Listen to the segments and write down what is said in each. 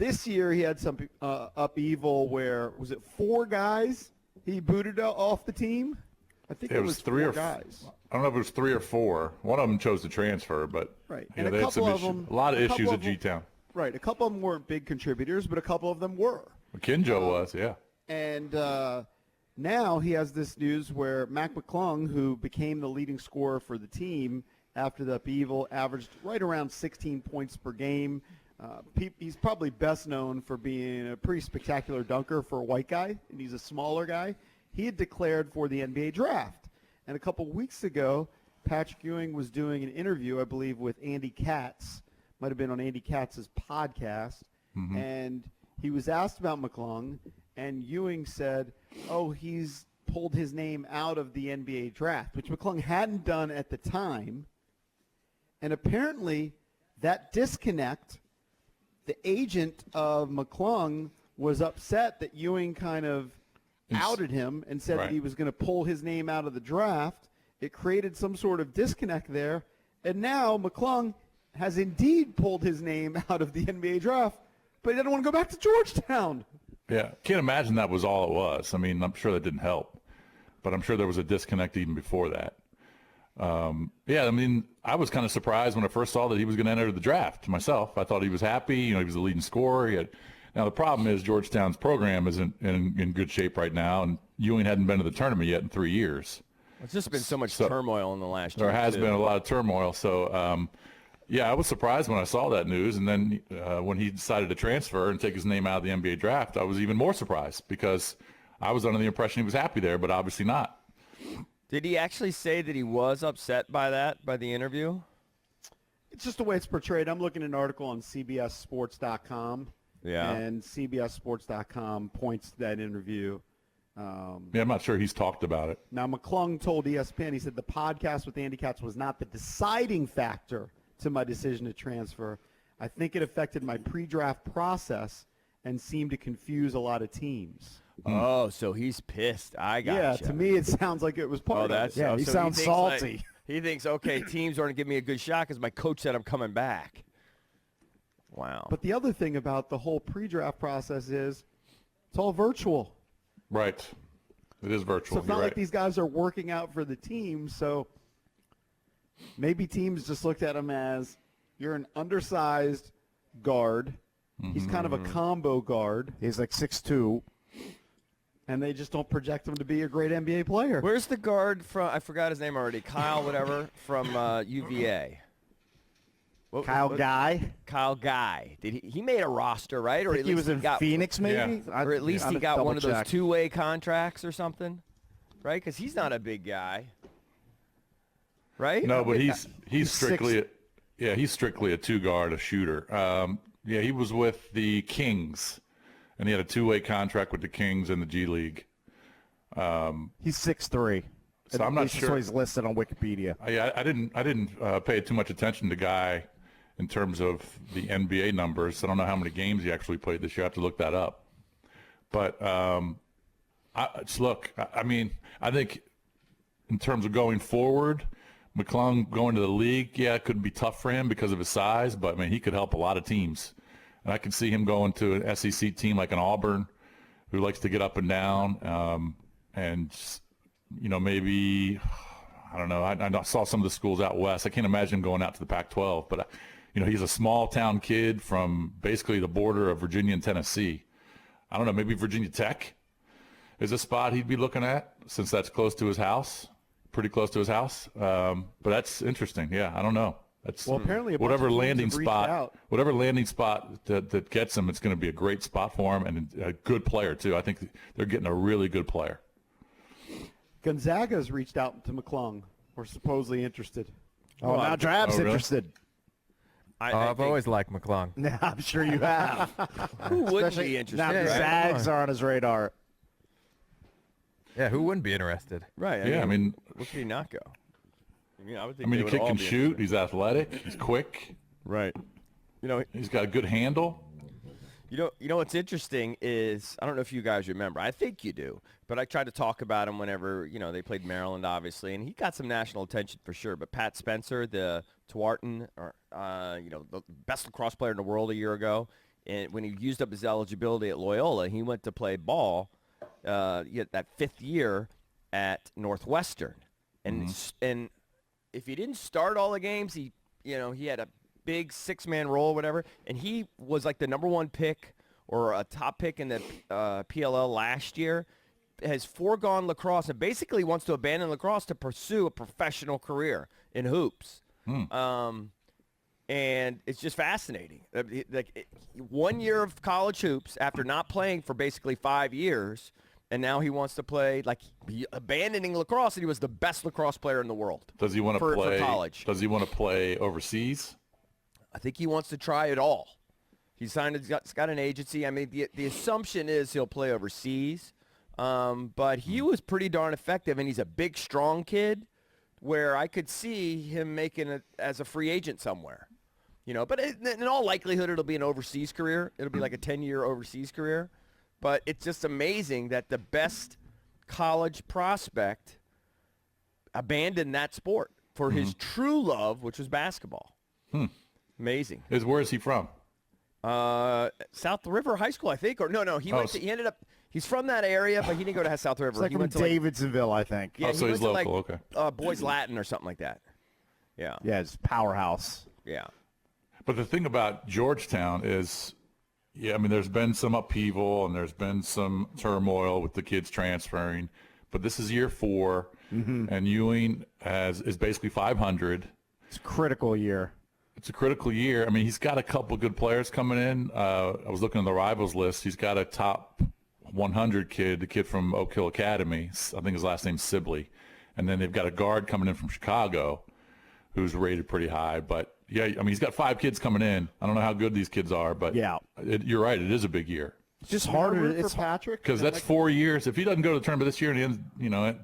this year he had some upheaval where, was it 4 guys he booted off the team? I think it was 3 4 guys. I don't know if it was 3 or 4. One of them chose to transfer, but right. Yeah, And they had some a lot of issues at G-Town. Right. A couple of them weren't big contributors, but a couple of them were. Kinjo was, yeah. And now he has this news where Mac McClung, who became the leading scorer for the team after the upheaval, averaged right around 16 points per game. He's probably best known for being a pretty spectacular dunker for a white guy, and he's a smaller guy. He had declared for the NBA draft. And a couple weeks ago, Patrick Ewing was doing an interview, I believe, with Andy Katz. Might have been on Andy Katz's podcast. Mm-hmm. And he was asked about McClung, and Ewing said, he's pulled his name out of the NBA draft, which McClung hadn't done at the time. And apparently that disconnect, the agent of McClung was upset that Ewing kind of outed him and said that he was going to pull his name out of the draft. It created some sort of disconnect there. And now McClung has indeed pulled his name out of the NBA draft, but he doesn't want to go back to Georgetown. Yeah, can't imagine that was all it was. I mean, I'm sure that didn't help, but I'm sure there was a disconnect even before that. I mean, I was kind of surprised when I first saw that he was going to enter the draft myself. I thought he was happy. He was the leading scorer. Now, the problem is Georgetown's program isn't in good shape right now, and Ewing hadn't been to the tournament yet in 3 years. It's just been so much turmoil in the last year. There has been a lot of turmoil. So, I was surprised when I saw that news. And then when he decided to transfer and take his name out of the NBA draft, I was even more surprised because I was under the impression he was happy there, but obviously not. Did he actually say that he was upset by the interview? It's just the way it's portrayed. I'm looking at an article on CBSSports.com. Yeah. And CBSSports.com points to that interview. I'm not sure he's talked about it. Now, McClung told ESPN, he said, the podcast with Andy Katz was not the deciding factor to my decision to transfer. I think it affected my pre-draft process and seemed to confuse a lot of teams. Oh, so he's pissed. I got Yeah, to me it sounds like it was part of it. Yeah, he sounds salty. He thinks, okay, teams aren't going to give me a good shot because my coach said I'm coming back. Wow. But the other thing about the whole pre-draft process is it's all virtual. Right. It is virtual. So it's not like these guys are working out for the team. So maybe teams just looked at him as you're an undersized guard. Mm-hmm. He's kind of a combo guard. He's like 6'2". And they just don't project him to be a great NBA player. Where's the guard from? I forgot his name already. Kyle whatever from UVA. Kyle Guy. Kyle Guy. Did he made a roster, right? Or I think he was in Phoenix, maybe? Yeah. Or at least he got one of those two-way contracts or something, right? Because he's not a big guy, right? No, but he's strictly he's strictly a two-guard, a shooter. He was with the Kings, and he had a two-way contract with the Kings in the G League. He's 6'3". So I'm not sure. So he's listed on Wikipedia. I didn't pay too much attention to Guy in terms of the NBA numbers. I don't know how many games he actually played this year. I have to look that up. But I think in terms of going forward, McClung going to the league, it could be tough for him because of his size, but, he could help a lot of teams. And I could see him going to an SEC team like an Auburn who likes to get up and down and maybe, I don't know. I saw some of the schools out west. I can't imagine him going out to the Pac-12, but, he's a small town kid from basically the border of Virginia and Tennessee. I don't know, maybe Virginia Tech is a spot he'd be looking at since that's close to his house, pretty close to his house. But that's interesting. Yeah, I don't know. That's apparently whatever landing spot that gets him, it's going to be a great spot for him and a good player too. I think they're getting a really good player. Gonzaga's reached out to McClung, or supposedly interested. Oh, now Drab's interested. I've always liked McClung. Yeah, I'm sure you have. Who wouldn't be interested? Now the Zags are on his radar. Yeah, who wouldn't be interested? Right. Where could he not go? I would think the kid can shoot. He's athletic. He's quick. Right. He's got a good handle. You know what's interesting is, I don't know if you guys remember. I think you do. But I tried to talk about him whenever, they played Maryland, obviously. And he got some national attention for sure. But Pat Spencer, the Tewaaraton, the best lacrosse player in the world a year ago, And when he used up his eligibility at Loyola, he went to play ball that 5th year at Northwestern. And if he didn't start all the games, he had a big 6-man role, whatever, and he was like the number 1 pick or a top pick in the PLL last year, has foregone lacrosse and basically wants to abandon lacrosse to pursue a professional career in hoops. And it's just fascinating. Like 1 year of college hoops after not playing for basically 5 years, and now he wants to play, like, abandoning lacrosse, and he was the best lacrosse player in the world. Does he want to play for college? Does he want to play overseas? I think he wants to try it all. He's got an agency. I mean, the assumption is he'll play overseas, but he was pretty darn effective, and he's a big, strong kid where I could see him making it as a free agent somewhere. But in all likelihood, it'll be an overseas career. It'll be like a 10-year overseas career. But it's just amazing that the best college prospect abandoned that sport for his true love, which was basketball. Amazing. Where is he from? South River High School, I think. Or no, he ended up. He's from that area, but he didn't go to South River. It's like he from went to Davidsonville, I think. Yeah, so he he's went local. to Okay. Boys Latin or something like that. Yeah. Yeah, it's powerhouse. Yeah. But the thing about Georgetown is, I mean, there's been some upheaval and there's been some turmoil with the kids transferring, but this is year 4, and Ewing is basically 500. It's a critical year. It's a critical year. I mean, he's got a couple good players coming in. I was looking at the rivals list. He's got a top 100 kid, the kid from Oak Hill Academy. I think his last name's Sibley. And then they've got a guard coming in from Chicago who's rated pretty high. But, yeah, I mean, he's got 5 kids coming in. I don't know how good these kids are, but yeah, you're right. It is a big year. It's just harder. It's for Patrick Because that's 4 years. If he doesn't go to the tournament this year and he ends,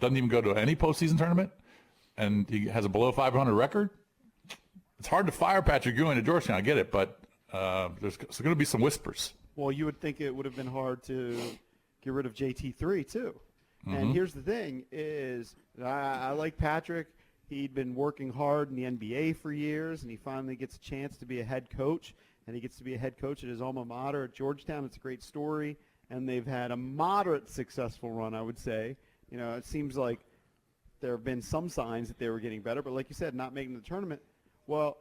doesn't even go to any postseason tournament and he has a below 500 record, it's hard to fire Patrick Ewing at Georgetown. I get it, but there's going to be some whispers. Well, you would think it would have been hard to get rid of JT3 too. And here's the thing: is I like Patrick. He'd been working hard in the NBA for years, and he finally gets a chance to be a head coach. And he gets to be a head coach at his alma mater at Georgetown. It's a great story, and they've had a moderate successful run, I would say. It seems like there have been some signs that they were getting better, but like you said, not making the tournament. Well,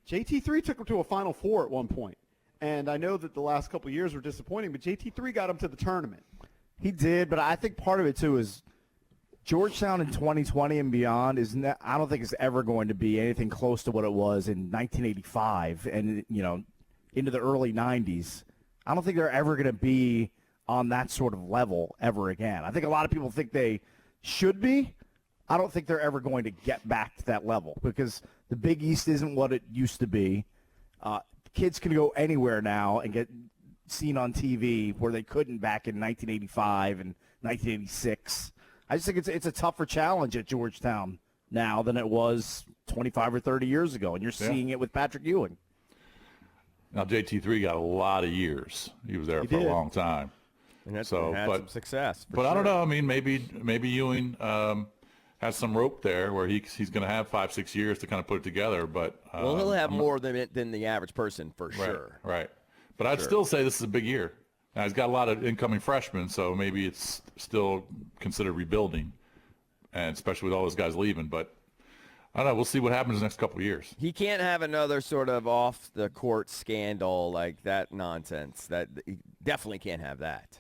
JT3 took him to a Final Four at one point. And I know that the last couple of years were disappointing, but JT3 got him to the tournament. He did, but I think part of it, too, is Georgetown in 2020 and beyond I don't think it's ever going to be anything close to what it was in 1985 and, into the early 90s. I don't think they're ever going to be on that sort of level ever again. I think a lot of people think they should be. I don't think they're ever going to get back to that level because the Big East isn't what it used to be. Kids can go anywhere now and get seen on TV where they couldn't back in 1985 and 1986. I just think it's a tougher challenge at Georgetown now than it was 25 or 30 years ago, and you're seeing it with Patrick Ewing. Now, JT3 got a lot of years. He was there for a long time. And that's had some success. But sure. I don't know. I mean, maybe Ewing has some rope there where he's going to have 5-6 years to kind of put it together. But he'll have more than the average person for sure. Right. But I'd still say this is a big year. Now, he's got a lot of incoming freshmen, so maybe it's still considered rebuilding, and especially with all those guys leaving. But I don't know. We'll see what happens in the next couple of years. He can't have another sort of off-the-court scandal like that nonsense. He definitely can't have that.